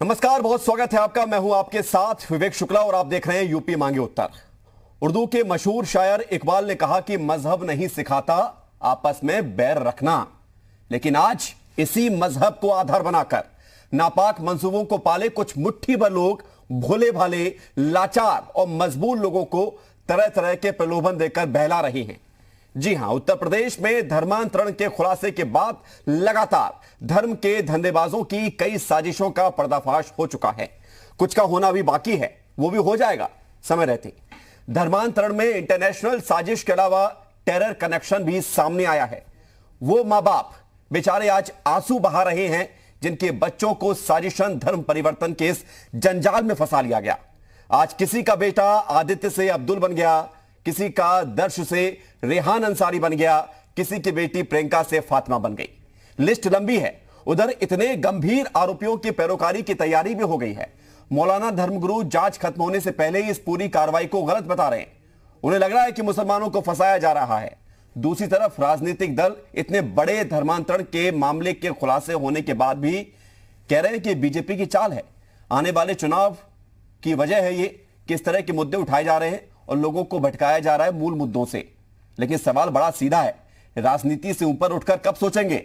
नमस्कार, बहुत स्वागत है आपका। मैं हूं आपके साथ विवेक शुक्ला और आप देख रहे हैं यूपी मांगे उत्तर। उर्दू के मशहूर शायर इकबाल ने कहा कि मजहब नहीं सिखाता आपस में बैर रखना, लेकिन आज इसी मजहब को आधार बनाकर नापाक मंसूबों को पाले कुछ मुट्ठी भर लोग भोले भाले, लाचार और मजबूर लोगों को तरह तरह के प्रलोभन देकर बहला रही हैं। जी हां, उत्तर प्रदेश में धर्मांतरण के खुलासे के बाद लगातार धर्म के धंधेबाजों की कई साजिशों का पर्दाफाश हो चुका है। कुछ का होना भी बाकी है, वो भी हो जाएगा समय रहते। धर्मांतरण में इंटरनेशनल साजिश के अलावा टेरर कनेक्शन भी सामने आया है। वो मां बाप बेचारे आज आंसू बहा रहे हैं जिनके बच्चों को साजिशन धर्म परिवर्तन के इस जंजाल में फंसा लिया गया। आज किसी का बेटा आदित्य से अब्दुल बन गया, किसी का दर्श से रेहान अंसारी बन गया, किसी की बेटी प्रियंका से फातिमा बन गई। लिस्ट लंबी है। उधर इतने गंभीर आरोपियों की पैरोकारी की तैयारी भी हो गई है। मौलाना धर्मगुरु जांच खत्म होने से पहले ही इस पूरी कार्रवाई को गलत बता रहे हैं। उन्हें लग रहा है कि मुसलमानों को फंसाया जा रहा है। दूसरी तरफ राजनीतिक दल इतने बड़े धर्मांतरण के मामले के खुलासे होने के बाद भी कह रहे हैं कि बीजेपी की चाल है। आने वाले चुनाव की वजह है ये कि इस तरह के मुद्दे उठाए जा रहे हैं और लोगों को भटकाया जा रहा है मूल मुद्दों से। लेकिन सवाल बड़ा सीधा है, राजनीति से ऊपर उठकर कब सोचेंगे?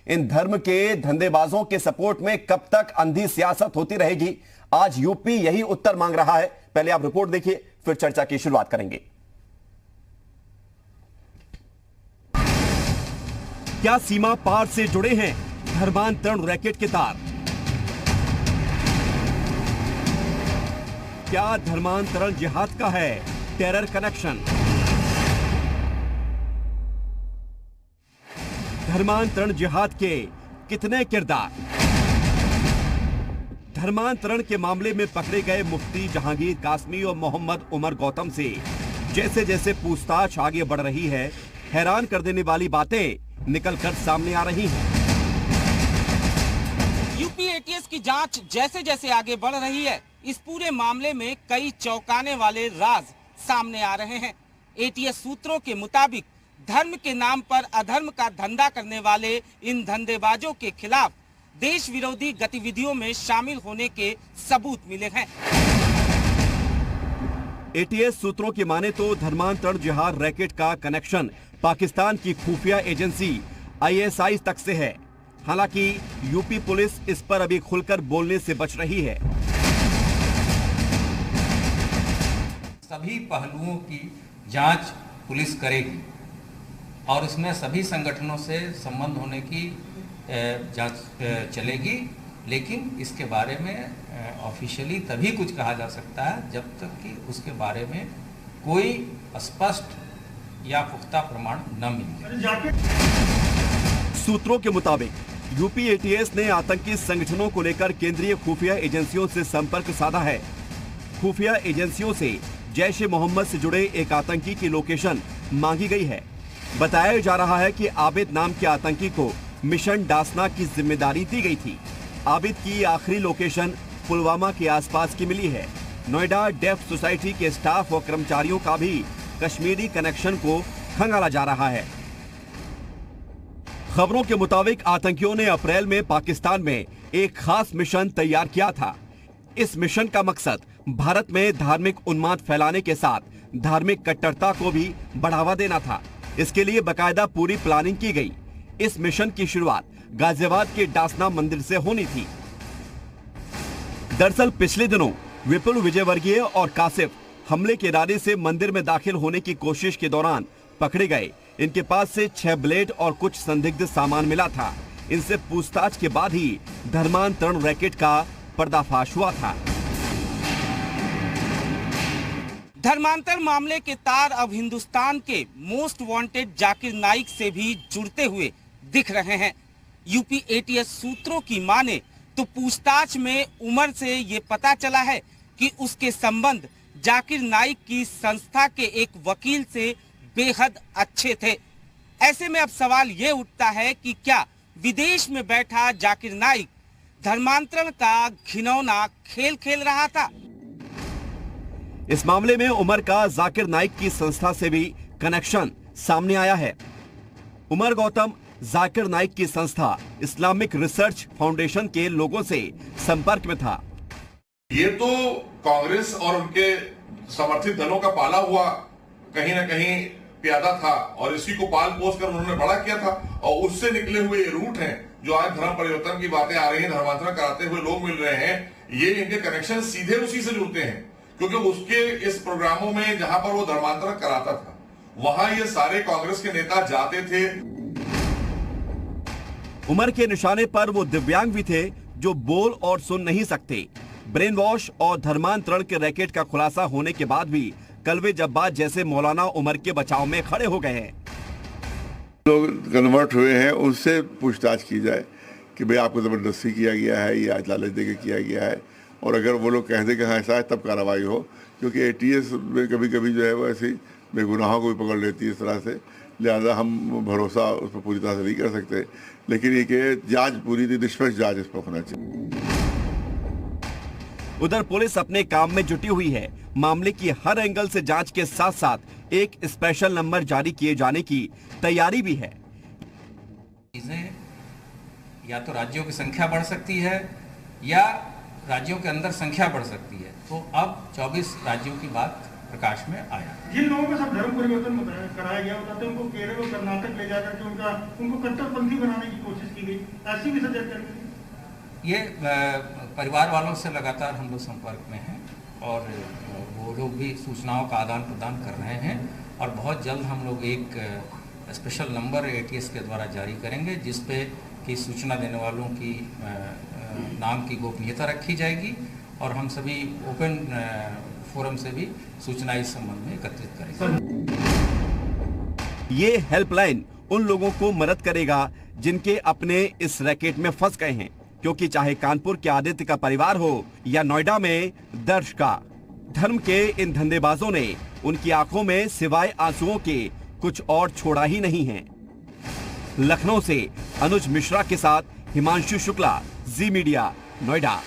इन धर्म के धंधेबाजों के सपोर्ट में कब तक अंधी सियासत होती रहेगी? आज यूपी यही उत्तर मांग रहा है। पहले आप रिपोर्ट देखिए, फिर चर्चा की शुरुआत करेंगे। क्या सीमा पार से जुड़े हैं धर्मांतरण रैकेट के तार? क्या धर्मांतरण जिहाद का है टेरर कनेक्शन? धर्मांतरण जिहाद के कितने किरदार? धर्मांतरण के मामले में पकड़े गए मुफ्ती जहांगीर कासमी और मोहम्मद उमर गौतम से जैसे जैसे पूछताछ आगे बढ़ रही है, हैरान कर देने वाली बातें निकलकर सामने आ रही हैं। यूपी एटीएस की जांच जैसे जैसे आगे बढ़ रही है, इस पूरे मामले में कई चौंकाने वाले राज सामने आ रहे हैं। एटीएस सूत्रों के मुताबिक धर्म के नाम पर अधर्म का धंधा करने वाले इन धंधेबाजों के खिलाफ देश विरोधी गतिविधियों में शामिल होने के सबूत मिले हैं। एटीएस सूत्रों की माने तो धर्मांतरण जिहाद रैकेट का कनेक्शन पाकिस्तान की खुफिया एजेंसी आईएसआई तक से है। हालांकि यूपी पुलिस इस पर अभी खुलकर बोलने से बच रही है। सभी पहलुओं की जांच पुलिस करेगी और इसमें सभी संगठनों से संबंध होने की जांच चलेगी, लेकिन इसके बारे में ऑफिशियली तभी कुछ कहा जा सकता है जब तक कि उसके बारे में कोई स्पष्ट या पुख्ता प्रमाण न मिले। सूत्रों के मुताबिक यूपी एटीएस ने आतंकी संगठनों को लेकर केंद्रीय खुफिया एजेंसियों से संपर्क साधा है। खुफिया एजेंसियों से जैश-ए-मोहम्मद से जुड़े एक आतंकी की लोकेशन मांगी गई है। बताया जा रहा है कि आबिद नाम के आतंकी को मिशन डासना की जिम्मेदारी दी गई थी। आबिद की आखिरी लोकेशन पुलवामा के आसपास की मिली है। नोएडा डेफ सोसाइटी के स्टाफ और कर्मचारियों का भी कश्मीरी कनेक्शन को खंगाला जा रहा है। खबरों के मुताबिक आतंकियों ने अप्रैल में पाकिस्तान में एक खास मिशन तैयार किया था। इस मिशन का मकसद भारत में धार्मिक उन्माद फैलाने के साथ धार्मिक कट्टरता को भी बढ़ावा देना था। इसके लिए बकायदा पूरी प्लानिंग की गई। इस मिशन की शुरुआत गाजियाबाद के डासना मंदिर से होनी थी। दरअसल पिछले दिनों विपुल विजयवर्गीय और कासिफ हमले के इरादे से मंदिर में दाखिल होने की कोशिश के दौरान पकड़े गए। इनके पास से 6 ब्लेड और कुछ संदिग्ध सामान मिला था। इनसे पूछताछ के बाद ही धर्मांतरण रैकेट का पर्दाफाश हुआ था। धर्मांतर मामले के तार अब हिंदुस्तान के मोस्ट वांटेड जाकिर नाइक से भी जुड़ते हुए दिख रहे हैं। यूपी एटीएस सूत्रों की माने तो पूछताछ में उमर से ये पता चला है कि उसके संबंध जाकिर नाइक की संस्था के एक वकील से बेहद अच्छे थे। ऐसे में अब सवाल ये उठता है कि क्या विदेश में बैठा जाकिर नाइक धर्मांतरण का घिनौना खेल खेल रहा था? इस मामले में उमर का जाकिर नाइक की संस्था से भी कनेक्शन सामने आया है। उमर गौतम जाकिर नाइक की संस्था इस्लामिक रिसर्च फाउंडेशन के लोगों से संपर्क में था। ये तो कांग्रेस और उनके समर्थित दलों का पाला हुआ कहीं ना कहीं प्यादा था और इसी को पाल पोस कर उन्होंने बड़ा किया था और उससे निकले हुए ये रूट हैं जो आज धर्म परिवर्तन की बातें आ रही हैं, धर्मांतरण कराते हुए लोग मिल रहे हैं, ये इनके कनेक्शन सीधे उसी से जुड़ते हैं क्योंकि उसके इस प्रोग्रामों में जहां पर वो धर्मांतरण कराता था वहां ये सारे कांग्रेस के नेता जाते थे। उमर के निशाने पर वो दिव्यांग भी थे जो बोल और सुन नहीं सकते। ब्रेन वॉश और धर्मांतरण के रैकेट का खुलासा होने के बाद भी कलवे जब्बार जैसे मौलाना उमर के बचाव में खड़े हो गए हैं। लोग कन्वर्ट हुए हैं उनसे पूछताछ की जाए कि भाई आपको जबरदस्ती किया गया है या लालच देकर किया गया है, और अगर वो लोग कह दें कि हाँ ऐसा है तब कार्रवाई हो, क्योंकि एटीएस में कभी कभी जो है वो ऐसी बेगुनाहों को भी पकड़ लेती है इस तरह से, लिहाजा हम भरोसा उस पर पूरी तरह से नहीं कर सकते। लेकिन ये कि जांच पूरी थी, निष्पक्ष जांच इस पर होना चाहिए। उधर पुलिस अपने काम में जुटी हुई है। मामले की हर एंगल से जांच के साथ साथ एक स्पेशल नंबर जारी किए जाने की तैयारी भी है। चीजें या तो राज्यों की संख्या बढ़ सकती है या राज्यों के अंदर संख्या बढ़ सकती है, तो अब 24 राज्यों की बात प्रकाश में आया। जिन लोगों का सब धर्म परिवर्तन कराया गया होता था उनको केरल और कर्नाटक ले जाकर के उनको कट्टरपंथी बनाने की कोशिश की गई, ऐसी भी सजा करेंगे। ये परिवार वालों से लगातार हम लोग संपर्क में हैं और वो लोग भी सूचनाओं का आदान प्रदान कर रहे हैं और बहुत जल्द हम लोग एक स्पेशल नंबर एटीएस के द्वारा जारी करेंगे जिस पे कि सूचना देने वालों की नाम की गोपनीयता रखी जाएगी और हम सभी ओपन फोरम से भी सूचना इस संबंध में एकत्रित करेंगे। ये हेल्पलाइन उन लोगों को मदद करेगा जिनके अपने इस रैकेट में फंस गए हैं, क्योंकि चाहे कानपुर के आदित्य का परिवार हो या नोएडा में दर्श का, धर्म के इन धंधेबाजों ने उनकी आंखों में सिवाय आंसुओं के कुछ और छोड़ा ही नहीं है। लखनऊ से अनुज मिश्रा के साथ हिमांशु शुक्ला, जी मीडिया, नोएडा।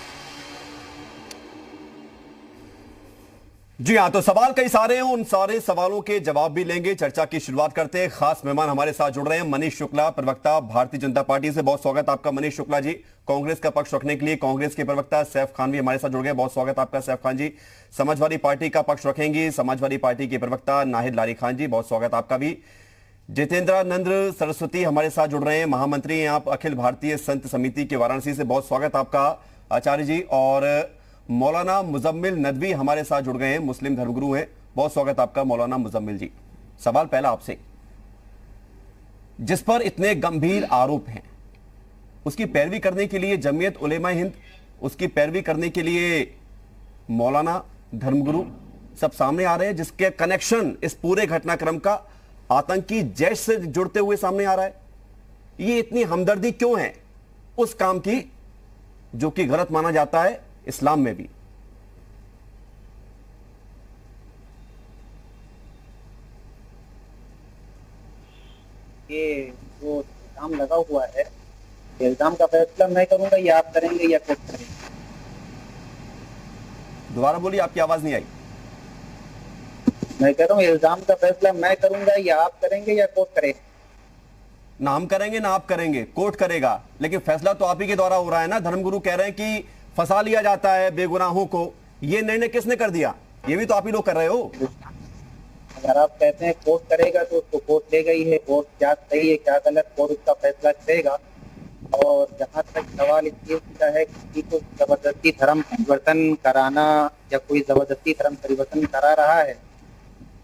जी हाँ, तो सवाल कई सारे हैं, उन सारे सवालों के जवाब भी लेंगे। चर्चा की शुरुआत करते हैं। खास मेहमान हमारे साथ जुड़ रहे हैं मनीष शुक्ला, प्रवक्ता भारतीय जनता पार्टी से। बहुत स्वागत आपका मनीष शुक्ला जी। कांग्रेस का पक्ष रखने के लिए कांग्रेस के प्रवक्ता सैफ खान भी हमारे साथ जुड़ गए। बहुत स्वागत आपका सैफ खान जी। समाजवादी पार्टी का पक्ष रखेंगी समाजवादी पार्टी के प्रवक्ता नाहिद लारी खान जी, बहुत स्वागत आपका भी। जितेंद्रानंद सरस्वती हमारे साथ जुड़ रहे हैं, महामंत्री हैं आप अखिल भारतीय संत समिति के वाराणसी से, बहुत स्वागत आपका आचार्य जी। और मौलाना मुजम्मिल नदवी हमारे साथ जुड़ गए हैं, मुस्लिम धर्मगुरु हैं, बहुत स्वागत आपका मौलाना मुजम्मिल जी। सवाल पहला आपसे, जिस पर इतने गंभीर आरोप हैं उसकी पैरवी करने के लिए जमीयत उलेमा हिंद, उसकी पैरवी करने के लिए मौलाना धर्मगुरु सब सामने आ रहे हैं, जिसके कनेक्शन इस पूरे घटनाक्रम का आतंकी जैश से जुड़ते हुए सामने आ रहा है। ये इतनी हमदर्दी क्यों है उस काम की जो कि गलत माना जाता है इस्लाम में भी? ये जो इल्जाम लगा हुआ है, इल्जाम का फैसला मैं करूंगा या आप करेंगे या कोर्ट करेंगे? दोबारा बोलिए, आपकी आवाज नहीं आई। मैं कह रहा हूँ इल्जाम का फैसला मैं करूंगा या आप करेंगे या कोर्ट करेगा? ना हम करेंगे ना आप करेंगे, कोर्ट करेगा, लेकिन फैसला तो आप ही के द्वारा हो रहा है ना। धर्मगुरु कह रहे हैं कि फंसा लिया जाता है बेगुनाहों को, ये निर्णय किसने कर दिया? ये भी तो आप ही लोग कर रहे हो। अगर आप कहते हैं कोर्ट करेगा तो उसको कोर्ट लेगा ही है। कोर्ट क्या सही है क्या गलत, कोर्ट उसका फैसला करेगा। और जहाँ तक सवाल इस चीज का है कि को जबरदस्ती धर्म परिवर्तन कराना या कोई जबरदस्ती धर्म परिवर्तन करा रहा है,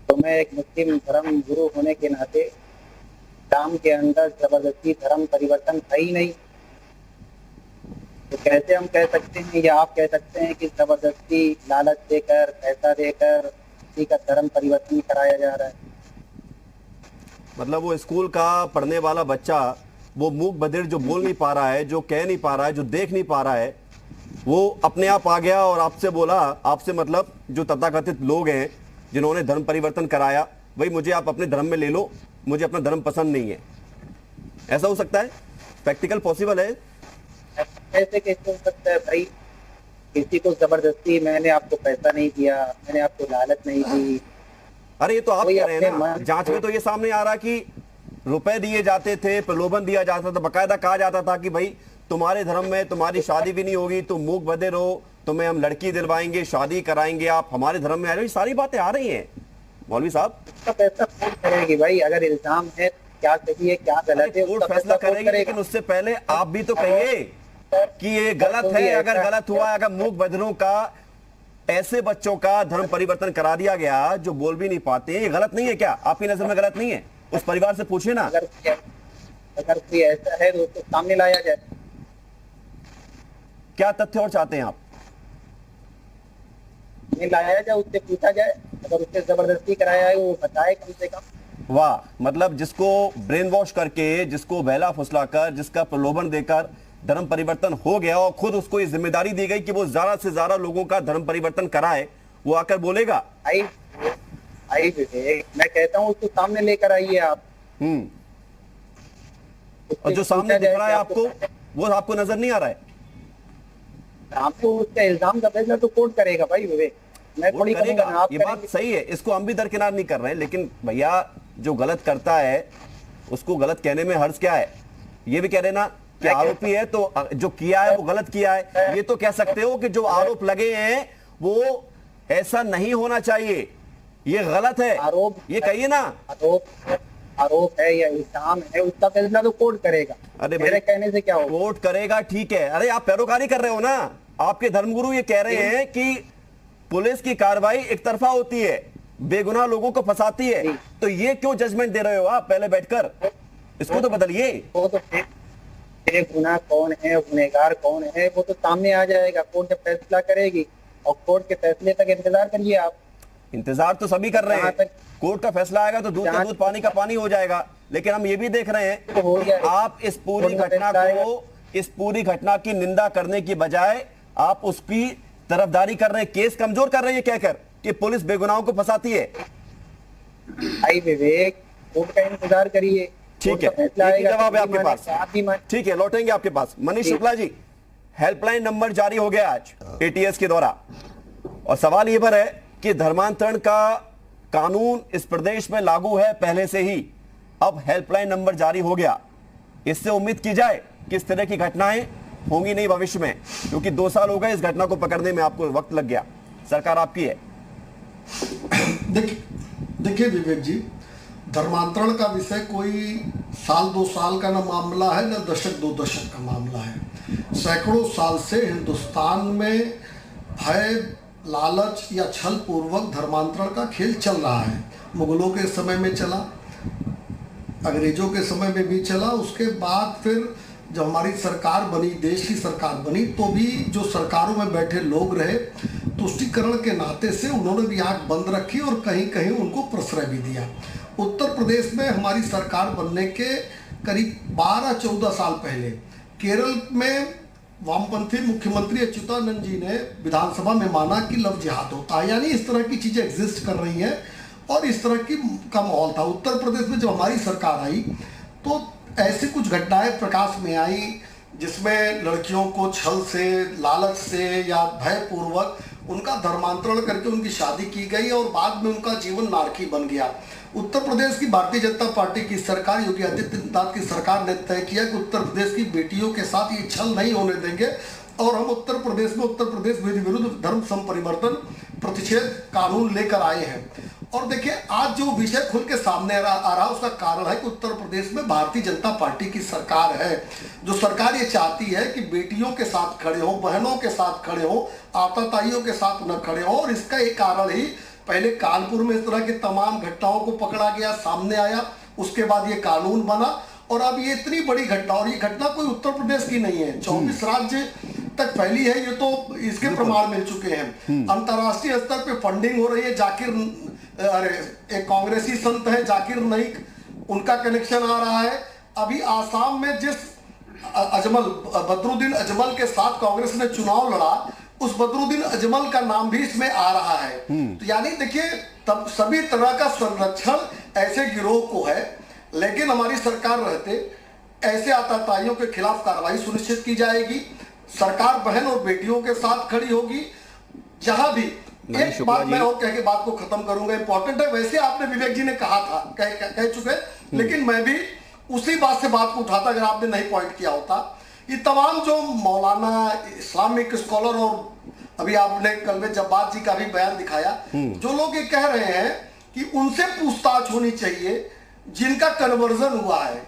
तो मैं एक मुस्लिम धर्म गुरु होने के नाते इस्लाम के अंदर जबरदस्ती धर्म परिवर्तन है ही नहीं, तो कैसे हम कह सकते हैं या आप कह सकते हैं कि जबरदस्ती लालच देकर पैसा देकर किसी का धर्म परिवर्तन कराया जा रहा है? मतलब वो स्कूल का पढ़ने वाला बच्चा, वो मूक बधिर जो बोल नहीं पा रहा है, जो कह नहीं पा रहा है, जो देख नहीं पा रहा है, वो अपने आप आ गया और आपसे बोला, आपसे मतलब जो तथाकथित लोग हैं जिन्होंने धर्म परिवर्तन कराया, भाई मुझे आप अपने धर्म में ले लो, मुझे अपना धर्म पसंद नहीं है। ऐसा हो सकता है? प्रैक्टिकल पॉसिबल है? कैसे कैसे हो सकता है भाई? किसी को जबरदस्ती मैंने आपको पैसा नहीं दिया, मैंने आपको लालच नहीं दी। अरे ये तो आप कह रहे हैं ना, जांच में तो ये सामने आ रहा कि रुपए दिए जाते थे, प्रलोभन दिया जाता था, बकायदा कहा जाता था कि भाई तुम्हारे धर्म में तुम्हारी शादी भी नहीं होगी, तुम मूक बधिर रहो, तुम्हें हम लड़की दिलवाएंगे, शादी कराएंगे, आप हमारे धर्म में आ रहे हो। सारी बातें आ रही हैं मौलवी साहब। उसका फैसला कोर्ट करेगी भाई, अगर इल्जाम है क्या सही है क्या गलत है, कोर्ट फैसला करेगी, लेकिन उससे पहले आप भी तो कहिए कि ये गलत है। अगर गलत हुआ, अगर मूक बधिरों का, ऐसे बच्चों का धर्म परिवर्तन करा दिया गया जो बोल भी नहीं पाते, ये गलत नहीं है क्या? आपकी नजर में गलत नहीं है? उस परिवार से पूछिए ना। अगर कोई ऐसा है तो उसको सामने लाया जाए। क्या तथ्य और चाहते हैं आप? नहीं लाया जाए, उससे पूछा जाए, अगर उससे जबरदस्ती कराया है वो बताए कम से कम। वाह, मतलब जिसको ब्रेन वॉश करके, जिसको बहला फुसला कर, जिसका प्रलोभन देकर धर्म परिवर्तन हो गया और खुद उसको ये जिम्मेदारी दी गई कि वो ज्यादा से ज्यादा लोगों का धर्म परिवर्तन कराए, वो आकर बोलेगा। आई विवेक, मैं कहता हूँ उसको सामने लेकर आइए आप। और जो सामने दिख रहा है आपको, वो आपको नजर नहीं आ रहा है? आपको उसका इल्जाम का फैसला तो कोर्ट करेगा भाई विवेक, मैं थोड़ी करूंगा ना, आप ये बात सही है, इसको हम भी दरकिनार नहीं कर रहे हैं, लेकिन भैया जो गलत करता है उसको गलत कहने में हर्ज क्या है? ये भी कह रहे ना कि आरोपी है तो जो किया है वो गलत किया है। ये तो कह सकते हो कि जो आरोप लगे हैं वो ऐसा नहीं होना चाहिए, ये गलत है, आरोप ये कहिए ना। आरोप है या इल्जाम है, उसका फैसला तो कोर्ट करेगा। अरे मेरे कहने से क्या हो, कोर्ट करेगा, ठीक है। अरे आप पैरोकारी कर रहे हो ना। आपके धर्मगुरु ये कह रहे हैं कि पुलिस की कार्रवाई एक तरफा होती है, बेगुनाह लोगों को फंसाती है, तो ये क्यों जजमेंट दे रहे हो आप पहले बैठकर? इसको तो बदलिए। वो तो गुनाह कौन है, गुनहगार कौन है, वो तो सामने आ जाएगा, कोर्ट जब फैसला करेगी, और कोर्ट के फैसले तक इंतजार करिए आप। इंतजार तो सभी कर रहे हैं, कोर्ट का फैसला आएगा तो दूध का दूध, पानी का पानी हो जाएगा। लेकिन हम ये भी देख रहे हैं तो आप इस पूरी घटना की निंदा करने की बजाय आप उसकी तरफदारी कर रहे हैं, केस कमजोर कर रहे हैं कहकर कि पुलिस बेगुनाहों को फंसाती है। भाई विवेक, कोर्ट का इंतजार करिए, ठीक है, जवाब है आपके पास। ठीक है, लौटेंगे आपके पास। मनीष शुक्ला जी, हेल्पलाइन नंबर जारी हो गया आज एटीएस के द्वारा, और सवाल ये पर है कि धर्मांतरण का कानून इस प्रदेश में लागू है पहले से ही, अब हेल्पलाइन नंबर जारी हो गया, इससे उम्मीद की जाए कि इस तरह की घटनाएं होंगी नहीं भविष्य में, क्योंकि 2 साल हो गए इस घटना को पकड़ने में, आपको वक्त लग गया, सरकार आपकी है। देखिए विवेक जी, धर्मांतरण का विषय कोई साल 2 साल का न मामला है, न दशक 2 दशक का मामला है। सैकड़ों साल से हिंदुस्तान में भय, लालच या छल पूर्वक धर्मांतरण का खेल चल रहा है। मुगलों के समय में चला, अंग्रेजों के समय में भी चला, उसके बाद फिर जब हमारी सरकार बनी, देश की सरकार बनी, तो भी जो सरकारों में बैठे लोग रहे, तुष्टीकरण के नाते से उन्होंने भी आंख बंद रखी और कहीं कहीं उनको प्रश्रय भी दिया। उत्तर प्रदेश में हमारी सरकार बनने के करीब 12-14 साल पहले केरल में वामपंथी मुख्यमंत्री अच्युतानंद जी ने विधानसभा में माना कि लव जिहाद होता है, यानी इस तरह की चीजें एग्जिस्ट कर रही हैं और इस तरह की का माहौल था। उत्तर प्रदेश में जब हमारी सरकार आई तो ऐसी कुछ घटनाएं प्रकाश में आई जिसमें लड़कियों को छल से, लालच से या भयपूर्वक उनका धर्मांतरण करके उनकी शादी की गई और बाद में उनका जीवन नारकी बन गया। उत्तर प्रदेश की भारतीय जनता पार्टी की सरकार, योगी आदित्यनाथ की सरकार ने तय किया कि उत्तर प्रदेश की बेटियों के साथ ये छल नहीं होने देंगे और हम उत्तर प्रदेश में उत्तर प्रदेश विधि विरुद्ध धर्म संपरिवर्तन प्रतिषेध कानून लेकर आए हैं। और देखिए, आज जो विषय खुल के सामने आ रहा उसका कारण है कि उत्तर प्रदेश में भारतीय जनता पार्टी की सरकार है। जो सरकार ये चाहती है कि बेटियों के साथ खड़े हो, बहनों के साथ खड़े हो, आताताइयों के साथ न खड़े हो। और इसका एक कारण ही पहले कानपुर में इस तरह की तमाम घटनाओं को पकड़ा गया, सामने आया, उसके बाद ये कानून बना और अब ये इतनी बड़ी घटना, और ये घटना कोई उत्तर प्रदेश की नहीं है, 24 राज्य तक फैली है, ये तो इसके प्रमाण मिल चुके हैं। अंतर्राष्ट्रीय स्तर पे फंडिंग हो रही है। एक कांग्रेसी संत है जाकिर नाइक, उनका कनेक्शन आ रहा है। अभी आसाम में जिस बदरुद्दीन अजमल के साथ कांग्रेस ने चुनाव लड़ा, उस बदरुद्दीन अजमल का नाम भी इसमें आ रहा है। तो यानी देखिए, तब सभी तरह का संरक्षण ऐसे गिरोह को है, लेकिन हमारी सरकार रहते ऐसे आतताइयों के खिलाफ कार्रवाई सुनिश्चित की जाएगी। सरकार बहन और बेटियों के साथ खड़ी होगी। जहां भी एक बात मैं और कह के बात को खत्म करूंगा, इंपॉर्टेंट है। वैसे आपने विवेक जी ने कहा था, कह चुके लेकिन मैं भी उसी बात से बात को उठाता, अगर आपने नहीं पॉइंट किया होता। ये तमाम जो मौलाना, इस्लामिक स्कॉलर और अभी आपने कल में जब्बार जी का भी बयान दिखाया, जो लोग ये कह रहे हैं कि उनसे पूछताछ होनी चाहिए जिनका कन्वर्जन हुआ है,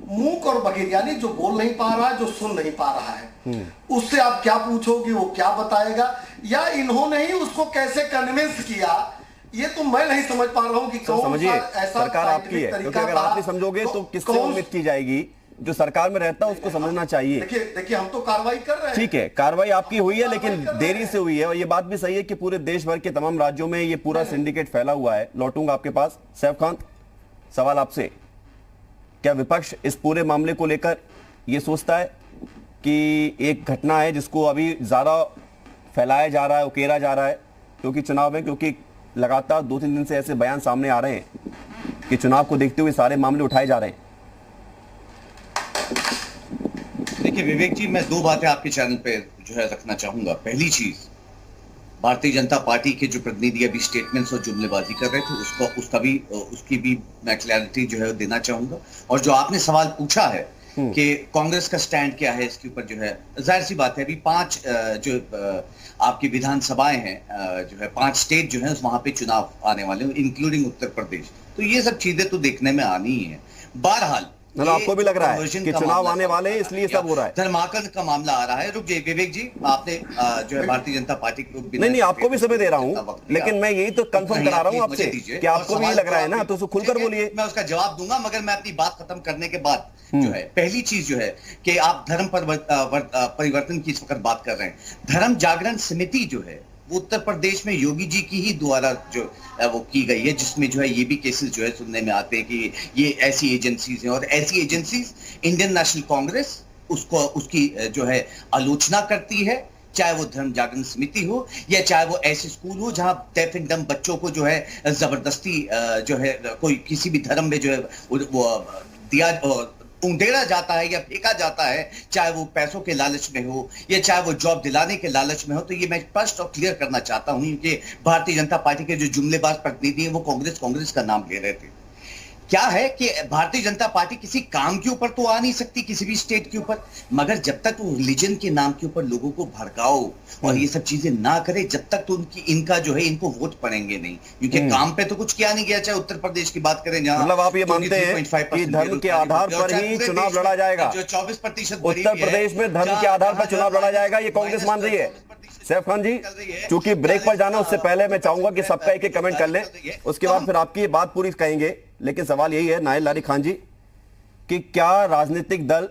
मूक और बधिर, यानी जो बोल नहीं पा रहा है, जो सुन नहीं पा रहा है, उससे आप क्या पूछोगे, वो क्या बताएगा, या इन्होंने ही उसको कैसे कन्विंस किया, ये तो मैं नहीं समझ पा रहा हूं कि कौन सा ऐसा सरकार आपकी है, क्योंकि अगर आप नहीं समझोगे तो किससे उम्मीद की जाएगी? जो सरकार में रहता है उसको समझना चाहिए। देखिए हम तो कार्रवाई कर रहे हैं, ठीक है, कार्रवाई आपकी हुई है, लेकिन देरी से हुई है। और ये बात भी सही है कि पूरे देश भर के तमाम राज्यों में ये पूरा सिंडिकेट फैला हुआ है। लौटूंगा आपके पास। सैफ खान, सवाल आपसे, क्या विपक्ष इस पूरे मामले को लेकर ये सोचता है कि एक घटना है जिसको अभी ज्यादा फैलाया जा रहा है, उकेरा जा रहा है क्योंकि चुनाव है, क्योंकि लगातार 2-3 दिन से ऐसे बयान सामने आ रहे हैं कि चुनाव को देखते हुए सारे मामले उठाए जा रहे हैं? देखिए विवेक जी, मैं दो बातें आपके चैनल पे जो है रखना चाहूंगा। पहली चीज, भारतीय जनता पार्टी के जो प्रतिनिधि अभी स्टेटमेंट्स और जुमलेबाजी कर रहे थे उसकी भी मैं क्लैरिटी जो है देना चाहूंगा। और जो आपने सवाल पूछा है कि कांग्रेस का स्टैंड क्या है इसके ऊपर, जो है जाहिर सी बात है, अभी 5 जो आपकी विधानसभाएं हैं, जो है 5 स्टेट जो है वहां पे चुनाव आने वाले हैं, इंक्लूडिंग उत्तर प्रदेश। तो ये सब चीजें तो देखने में आनी ही है। बहरहाल आपको भी लग रहा है कि चुनाव आने वाले हैं इसलिए सब हो रहा है, धर्माकरण का मामला आ रहा है। रुक जाइए विवेक जी, आपने जो है भारतीय जनता पार्टी को नहीं आपको भी समय दे रहा हूं, लेकिन मैं यही तो कंफर्म करा रहा हूं आपसे कि आपको भी लग रहा है ना, तो उसको खुलकर बोलिए। मैं उसका जवाब दूंगा, मगर मैं अपनी बात खत्म करने के बाद जो है पहली चीज जो है कि आप धर्म परिवर्तन की इस वक्त बात कर रहे हैं। धर्म जागरण समिति जो है वो उत्तर प्रदेश में योगी जी की ही द्वारा जो वो की गई है, जिसमें जो है ये भी केसेस जो है सुनने में आते हैं कि ये ऐसी एजेंसीज हैं, और ऐसी एजेंसीज इंडियन नेशनल कांग्रेस उसकी जो है आलोचना करती है, चाहे वो धर्म जागरण समिति हो या चाहे वो ऐसे स्कूल हो जहां डेफ एंड डम्ब बच्चों को जो है जबरदस्ती जो है कोई किसी भी धर्म में जो है वो दिया उंडेड़ा जाता है या फेंका जाता है, चाहे वो पैसों के लालच में हो या चाहे वो जॉब दिलाने के लालच में हो। तो ये मैं स्पष्ट और क्लियर करना चाहता हूं कि भारतीय जनता पार्टी के जो जुमलेबाज प्रतिनिधि हैं वो कांग्रेस का नाम ले रहे थे। क्या है कि भारतीय जनता पार्टी किसी काम के ऊपर तो आ नहीं सकती, किसी भी स्टेट के ऊपर, मगर जब तक वो रिलीजन के नाम के ऊपर लोगों को भड़काओ और ये सब चीजें ना करे, जब तक तो इनका जो है इनको वोट पड़ेंगे नहीं, क्योंकि काम पे तो कुछ किया नहीं गया। चाहे उत्तर प्रदेश की बात करें, जहां मतलब आप ये मानते हैं कि धर्म के आधार पर ही चुनाव लड़ा जाएगा, जो 24% उत्तर प्रदेश में धर्म के आधार पर चुनाव लड़ा जाएगा, ये कांग्रेस मान रही है। सैफ खान जी, चूंकि ब्रेक पर जाना, उससे पहले मैं चाहूंगा कि सबका एक कमेंट कर लें, उसके बाद फिर आपकी बात पूरी कहेंगे। लेकिन सवाल यही है नायल लारी खान जी कि क्या राजनीतिक दल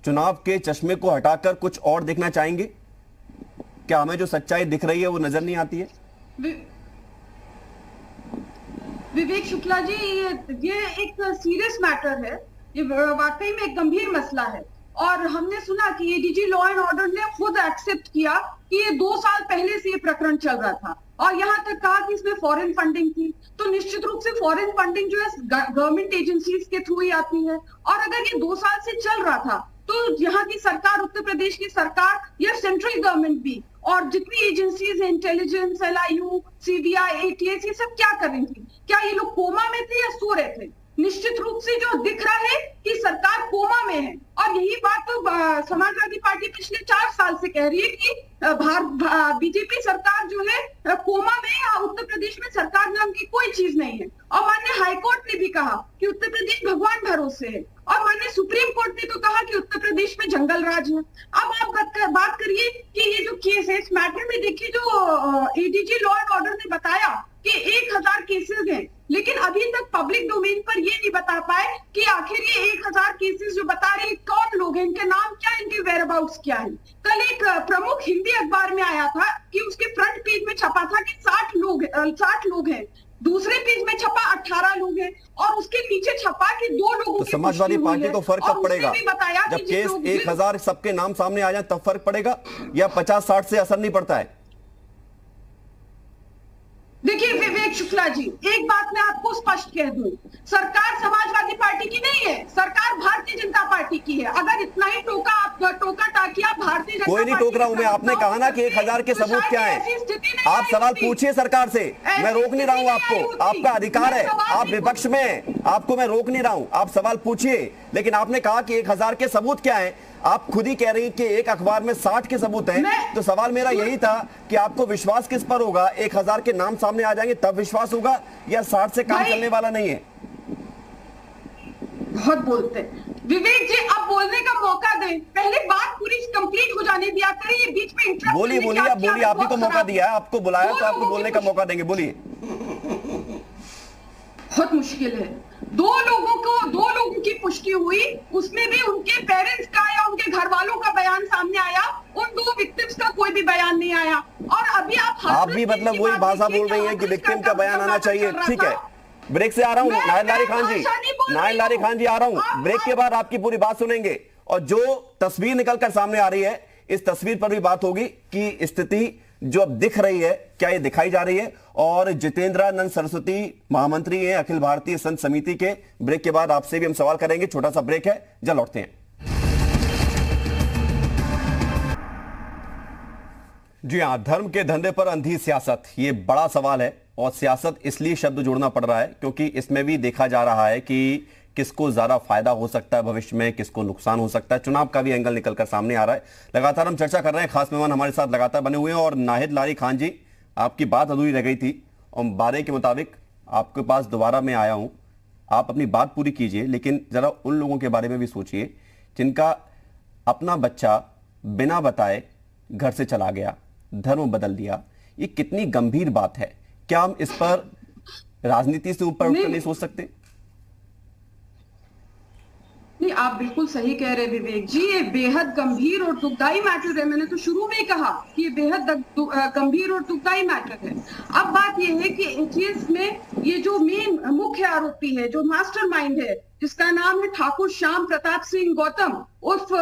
चुनाव के चश्मे को हटाकर कुछ और देखना चाहेंगे? क्या हमें जो सच्चाई दिख रही है वो नजर नहीं आती है? विवेक शुक्ला जी, ये एक सीरियस मैटर है, ये वाकई में एक गंभीर मसला है। और हमने सुना कि एडीजी लॉ एंड ऑर्डर ने खुद एक्सेप्ट किया कि ये 2 साल पहले से ये प्रकरण चल रहा था, और यहाँ तक कहा कि इसमें फॉरेन फंडिंग थी। तो निश्चित रूप से फॉरेन फंडिंग जो है गवर्नमेंट एजेंसीज के थ्रू ही आती है, और अगर ये 2 साल से चल रहा था तो यहाँ की सरकार, उत्तर प्रदेश की सरकार या सेंट्रल गवर्नमेंट भी और जितनी एजेंसीज है, इंटेलिजेंस, LIU, CBI, ATS, ये सब क्या कर रही थी? क्या ये लोग कोमा में थे या सो रहे थे? निश्चित रूप से जो दिख रहा है कि सरकार कोमा में है, और यही बात तो समाजवादी पार्टी पिछले 4 साल से कह रही है कि बीजेपी सरकार जो है कोमा में, या उत्तर प्रदेश में सरकार नाम की कोई चीज नहीं है। और माननीय हाईकोर्ट ने भी कहा कि उत्तर प्रदेश भगवान भरोसे है, और माननीय सुप्रीम कोर्ट ने तो कहा कि उत्तर प्रदेश में जंगल राज है। अब आप बात करिए कि ये जो केस है, इस मैटर में देखिए जो एडीजी लॉ एंड ऑर्डर ने बताया कि 1000 केसेस हैं, लेकिन अभी तक पब्लिक डोमेन पर ये नहीं बता पाए कि आखिर ये 1000 केसेस जो बता रहे हैं कौन लोग हैं, इनके नाम क्या, इनके वेयरअबाउट्स क्या है। कल एक प्रमुख हिंदी अखबार में आया था कि उसके फ्रंट पेज में छपा था कि 60 लोग हैं, दूसरे पेज में छपा 18 लोग हैं, और उसके नीचे छपा कि 2 लोगों तो समाजवादी पार्टी को फर्क कब पड़ेगा? जब केस 1000 सबके नाम सामने आ जाए तब फर्क पड़ेगा, या 50-60 से असर नहीं पड़ता है? देखिए विवेक शुक्ला जी, एक बात मैं आपको स्पष्ट कह दूं, सरकार समाजवादी पार्टी की नहीं है, सरकार भारतीय जनता पार्टी की है। अगर इतना ही टोका टाकिया भारतीय जनता कोई नहीं टोक रहा हूं मैं, आपने कहा ना कि 1000 के सबूत क्या है। ऐसी स्थिति आप सवाल पूछिए सरकार से, मैं रोक नहीं रहा हूं आपको, आपका अधिकार है, आप विपक्ष में हैं, आपको मैं रोक नहीं रहा हूं, आप सवाल पूछिए। लेकिन आपने कहा कि 1000 के सबूत क्या हैं, आप खुद ही कह रही कि एक अखबार में 60 के सबूत हैं, तो सवाल मेरा यही था कि आपको विश्वास किस पर होगा, 1000 के नाम सामने आ जाएंगे तब विश्वास होगा, या 60 से काम चलने वाला नहीं है? बहुत बोलते हैं विवेक जी, अब बोलने का मौका दें, पहले बात पूरी कंप्लीट हो जाने दिया करिए, बीच में इंटरप्ट बोलिए बोलिए, आप बोलिए, आप ही को मौका दिया है, आपको बुलाया तो आपको बोलने का मौका देंगे, बोलिए। बहुत मुश्किल है, दो लोगों की पुष्टि हुई, उसमें भी उनके पेरेंट्स का या उनके घर वालों का बयान सामने आया, उन 2 विक्टिम्स का कोई भी बयान नहीं आया। और अभी आप भी मतलब वही भाषा बोल रही हैं कि विक्टिम का बयान आना चाहिए। ठीक है, ब्रेक से आ रहा हूं, नाहिद लारी खान जी, नाहिद लारी खान जी आ रहा हूं, ब्रेक के बाद आपकी पूरी बात सुनेंगे और जो तस्वीर निकलकर सामने आ रही है, इस तस्वीर पर भी बात होगी कि स्थिति जो अब दिख रही है क्या ये दिखाई जा रही है। और जितेंद्रानंद सरस्वती महामंत्री हैं अखिल भारतीय संत समिति के। ब्रेक के बाद आपसे भी हम सवाल करेंगे, छोटा सा ब्रेक है, जल्द लौटते हैं। जी हां, धर्म के धंधे पर अंधी सियासत, ये बड़ा सवाल है और सियासत इसलिए शब्द जोड़ना पड़ रहा है क्योंकि इसमें भी देखा जा रहा है कि किसको ज्यादा फायदा हो सकता है भविष्य में, किसको नुकसान हो सकता है। चुनाव का भी एंगल निकलकर सामने आ रहा है। लगातार हम चर्चा कर रहे हैं, खास मेहमान हमारे साथ लगातार बने हुए हैं। और नाहिद लारी खान जी, आपकी बात अधूरी रह गई थी और वादे के मुताबिक आपके पास दोबारा मैं आया हूं, आप अपनी बात पूरी कीजिए, लेकिन जरा उन लोगों के बारे में भी सोचिए जिनका अपना बच्चा बिना बताए घर से चला गया, धर्म बदल दिया। ये कितनी गंभीर बात है, क्या हम इस पर राजनीति से ऊपर उठकर नहीं सोच सकते? नहीं, आप बिल्कुल सही कह रहे हैं विवेक जी, ये बेहद गंभीर और दुखदाई मैटर है। मैंने तो शुरू में ही कहा कि ये बेहद गंभीर और दुखदाई मैटर है। अब बात ये है कि एटीएस में ये जो मेन मुख्य आरोपी है, जो मास्टरमाइंड है, जिसका नाम है ठाकुर श्याम प्रताप सिंह गौतम उर्फ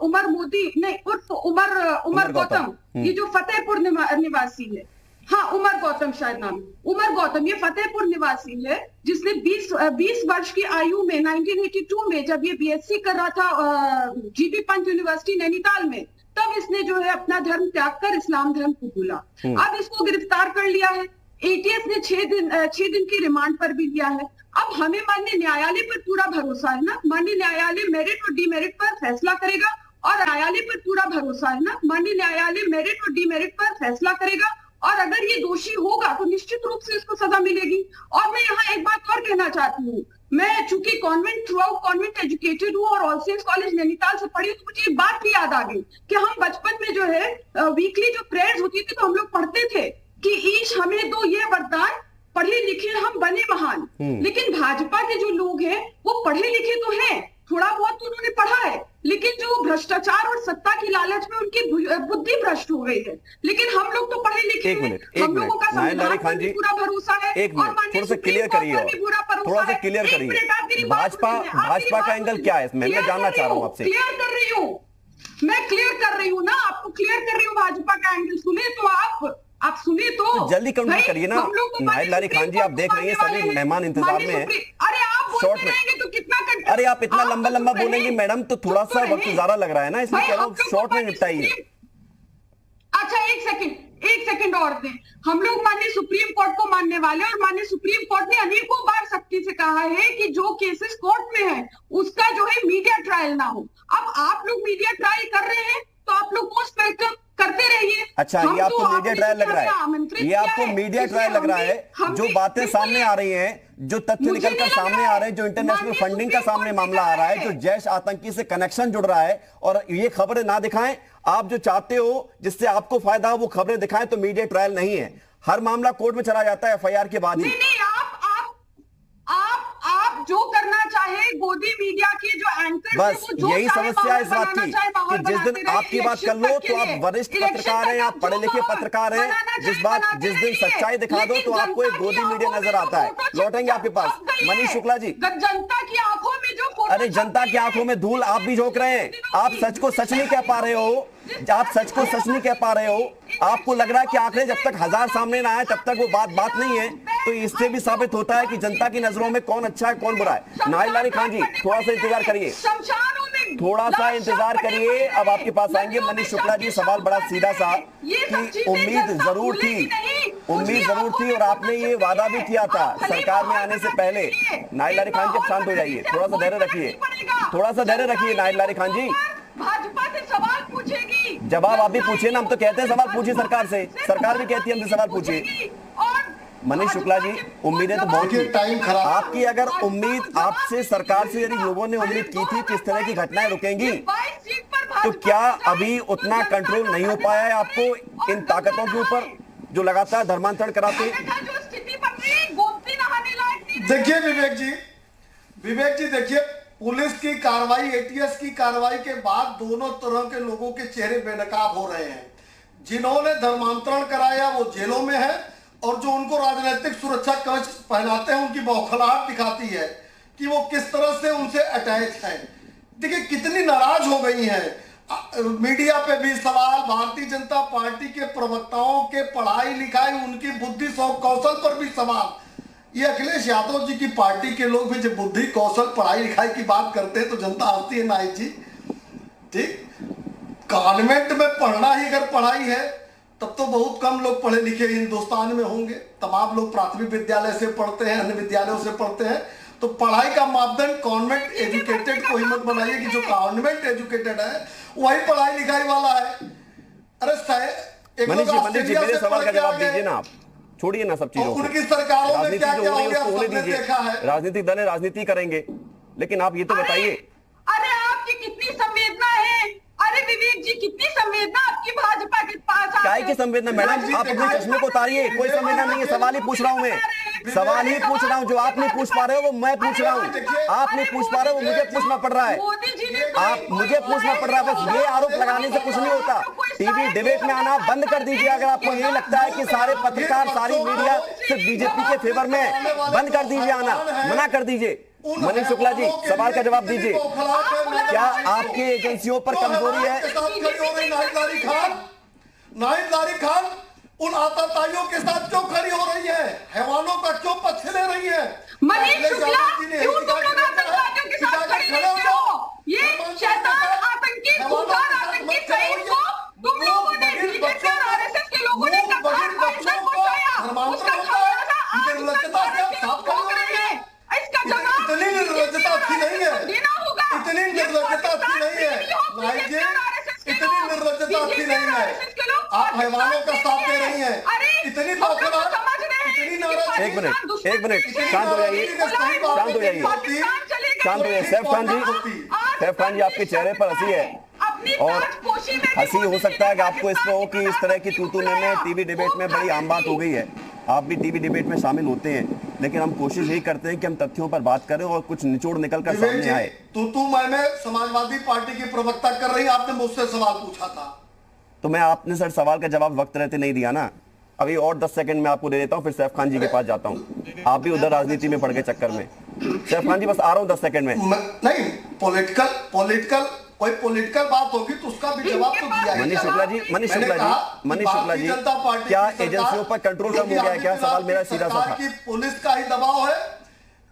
उमर मोदी, नहीं उर्फ उमर गौतम, ये जो फतेहपुर निवासी है, हाँ उमर गौतम शायद नाम, उमर गौतम ये फतेहपुर निवासी है, जिसने 20 वर्ष की आयु में 1982 में जब ये बीएससी कर रहा था जीबी पंत यूनिवर्सिटी नैनीताल में, तब इसने जो है अपना धर्म त्याग कर इस्लाम धर्म को भूला। अब इसको गिरफ्तार कर लिया है, एटीएस ने 6 दिन की रिमांड पर भी लिया है। अब हमें माननीय न्यायालय पर पूरा भरोसा है ना, माननीय न्यायालय मेरिट और डीमेरिट पर फैसला करेगा, और न्यायालय पर पूरा भरोसा है ना, माननीय न्यायालय मेरिट और डीमेरिट पर फैसला करेगा, और अगर ये दोषी होगा तो निश्चित रूप से इसको सजा मिलेगी। और मैं यहाँ एक बात और कहना चाहती हूँ, मैं चूंकि convent through out convent educated हूँ और ऑल सेंट्स कॉलेज नैनीताल से पढ़ी, तो मुझे एक बात भी याद आ गई कि हम बचपन में जो है वीकली जो प्रेयर्स होती थी तो हम लोग पढ़ते थे कि ईश हमें दो ये वरदान, पढ़े लिखे हम बने महान। लेकिन भाजपा के जो लोग हैं वो पढ़े लिखे तो हैं, थोड़ा बहुत तो उन्होंने पढ़ा है, लेकिन जो भ्रष्टाचार और सत्ता की लालच में उनकी बुद्धि भ्रष्ट हो गई है। लेकिन हम लोग तो पढ़े लिखे हैं, हम लोगों का संविधान पर भी पूरा भरोसा है। एक मिनट, थोड़ा सा क्लियर करिए, थोड़ा सा क्लियर करिए, भाजपा का एंगल क्या है इसमें, मैं जानना चाह रहा हूँ आपसे। क्लियर कर रही हूँ, मैं क्लियर कर रही हूँ ना, आपको क्लियर कर रही हूँ भाजपा का एंगल। सुने तो आप सुने तो जल्दी कंक्लूड करिए ना। नाहिद लारी खान जी, आप देख रही हैं सभी मेहमान इंतजार में हैं। अरे आप बोलते रहेंगे तो कितना कंट्रोल, अरे आप इतना लंबा बोलेंगे मैडम तो थोड़ा सा वक्त ज्यादा लग रहा है ना, इसलिए कह रहा हूँ शॉर्ट में निपटाइए। अच्छा एक सेकंड और दें। हम लोग माननीय सुप्रीम कोर्ट को मानने वाले, और माननीय सुप्रीम कोर्ट ने अनेकों बार सख्ती से कहा है कि जो केसेस कोर्ट में है उसका जो है मीडिया ट्रायल ना हो। अब आप लोग मीडिया ट्रायल कर रहे हैं तो आप लोग मोस्ट वेलकम करते रहिए। अच्छा, ये आपको मीडिया ट्रायल लग रहा है, ये आपको मीडिया ट्रायल लग रहा है। जो बातें सामने आ रही हैं, जो तथ्य निकलकर सामने आ रहे हैं, जो इंटरनेशनल फंडिंग का सामने मामला आ रहा है, जो जैश आतंकी से कनेक्शन जुड़ रहा है, और ये खबरें ना दिखाएं, आप जो चाहते हो जिससे आपको फायदा हो वो खबरें दिखाएं, तो मीडिया ट्रायल नहीं है। हर मामला कोर्ट में चला जाता है एफआईआर के बाद ही। आप जो करना चाहे, गोदी मीडिया के जो एंकर, बस यही समस्या है इस बात की कि जिस दिन आपकी बात कर लो तो आप वरिष्ठ पत्रकार हैं, आप पढ़े लिखे पत्रकार हैं, जिस दिन सच्चाई दिखा दो तो आपको एक गोदी मीडिया नजर आता है। लौटेंगे आपके पास। मनीष शुक्ला जी, जनता की आंखों में जो, अरे जनता की आंखों में धूल आप भी झोंक रहे हैं। आप सच को सच नहीं कह पा रहे हो, आप सच को सच नहीं कह पा रहे हो। आपको लग रहा है कि आंकड़े जब तक 1000 सामने ना आए तब तक वो बात नहीं है, तो इससे भी साबित होता है कि जनता की नजरों में कौन अच्छा है कौन बुरा है। नाहिद लारी खान जी, थोड़ा सा इंतजार करिए। शमशानों में थोड़ा सा इंतजार करिए, अब आपके पास आएंगे मनीष शुक्ला जी। सवाल बड़ा सीधा सा कि उम्मीद जरूर थी और आपने ये वादा भी किया था सरकार में आने से पहले। नाहिद लारी खान जी, अब शांत हो जाइए, थोड़ा सा धैर्य रखिए नाहिद लारी खान जी। भाजपा से सवाल पूछेगी, जवाब आप भी पूछिए ना, हम तो कहते हैं सवाल पूछिए सरकार से, सरकार भी कहती है हमसे सवाल पूछिए। मनीष शुक्ला जी, उम्मीदें तो बहुत थी टाइम खराब आपकी, अगर उम्मीद आपसे सरकार से यदि लोगों ने उम्मीद की थी कि इस तरह की घटनाएं रुकेंगी, तो क्या अभी उतना कंट्रोल नहीं हो पाया है आपको इन ताकतों के ऊपर जो लगातार धर्मांतरण कराते हैं? देखिए विवेक जी देखिए, पुलिस की कार्रवाई, एटीएस की कार्रवाई के बाद दोनों तरह के लोगों के चेहरे बेनकाब हो रहे हैं। जिन्होंने धर्मांतरण कराया वो जेलों में है और जो उनको राजनीतिक सुरक्षा कवच पहनाते हैं उनकी बौखलाहट दिखाती है कि वो किस तरह से उनसे अटैच है। देखिए कितनी नाराज हो गई हैं। मीडिया पे भी सवाल, भारतीय जनता पार्टी के प्रवक्ताओं के पढ़ाई लिखाई, उनकी बुद्धि कौशल पर भी सवाल। ये अखिलेश यादव जी की पार्टी के लोग भी जब बुद्धि कौशल पढ़ाई लिखाई की बात करते हैं तो जनता हंसती है नाहिद जी। ठीक, कॉन्वेंट में पढ़ना ही अगर पढ़ाई है तब तो बहुत कम लोग पढ़े लिखे हिंदुस्तान में होंगे। तमाम लोग प्राथमिक विद्यालय से पढ़ते हैं, अन्य विद्यालयों से पढ़ते हैं। तो पढ़ाई का मापदंड कॉन्वेंट एजुकेटेड को ही मत बनाइए कि जो कॉन्वेंट एजुकेटेड है वही पढ़ाई लिखाई वाला है। अरे मनीष जी मेरे सवाल का जवाब दीजिए ना, आप छोड़िए ना सब चीजों को। उनकी सरकारों में क्या क्या हो गया सबने देखा है। राजनीतिक दल राजनीति करेंगे, लेकिन आप ये तो बताइए। अरे आपकी कितनी संवेदना है, अरे विवेक जी कितनी संवेदना आपकी भाजपा के पास। काय की संवेदना मैडम, आप अपने चश्मे को उतारिए। कोई संवेदना नहीं है, सवाल ही पूछ रहा हूं मैं, सवाल ही पूछ रहा हूं। जो आप नहीं पूछ पा रहे हो वो मैं पूछ रहा हूं, आप नहीं पूछ पा रहे हो वो मुझे पूछना पड़ रहा है। आप मुझे पूछना पड़ रहा है, बस ये आरोप लगाने से कुछ नहीं होता। टीवी डिबेट में आना बंद कर दीजिए अगर आपको यही लगता है कि सारे पत्रकार, सारी मीडिया सिर्फ बीजेपी के फेवर में है। बंद कर दीजिए आना, मना कर दीजिए। मनीष शुक्ला जी सवाल का जवाब दीजिए, क्या आपकी एजेंसियों पर कमजोरी है? नाहिद लारी खान उन आतताइयों के साथ क्यों खड़ी हो रही है, हैवानों का क्यों पक्ष ले रही है? मनीष शुक्ला क्यों तुम लोग आतंकवादियों के साथ खड़ी नहीं हो? ये शैतान आतंकी गुंडार आतंकी सईद को तुम लोगों ने, बीजेपी और आरएसएस के लोगों ने कब्र पहुंचाया, उसका इसका जवाब इतनी निर्लज्जता अच्छी नहीं है, इतनी निर्लज्जता अच्छी नहीं है नाहिद जी, इतनी निर्लज्जता अच्छी नहीं है। आप हैवानों का साथ दे रही हैं, इतनी बौखलाहट, इतनी नाराजगी। एक मिनट शांत हो जाइए, शांत हो जाइए। सैफ खान जी आपके चेहरे पर हंसी है और हंसी हो सकता है कि आपको इस पर हो कि इस तरह की तूतूने में टीवी डिबेट में बड़ी आम बात हो गई है। आप भी टीवी डिबेट में शामिल होते हैं, लेकिन हम कोशिश यही करते हैं कि हम तथ्यों पर बात करें और कुछ निचोड़ निकल कर सामने आए। तू मैं समाजवादी पार्टी की प्रवक्ता कर रही, आपने मुझसे सवाल पूछा था तो मैं आपने सर सवाल का जवाब वक्त रहते नहीं दिया ना। अभी और 10 सेकंड में आपको दे देता हूं, फिर सैफ खान जी के पास जाता हूं। आप भी उधर राजनीति में पड़ गए चक्कर में। सैफ खान जी बस आ रहा हूं 10 सेकंड में। नहीं, पॉलिटिकल कोई पॉलिटिकल बात होगी तो उसका भी जवाब तो दिया है। मनीष शुक्ला जी क्या एजेंसियों पर कंट्रोल कम हो गया है क्या? सवाल मेरा सीधा सा था। पुलिस का ही दबाव है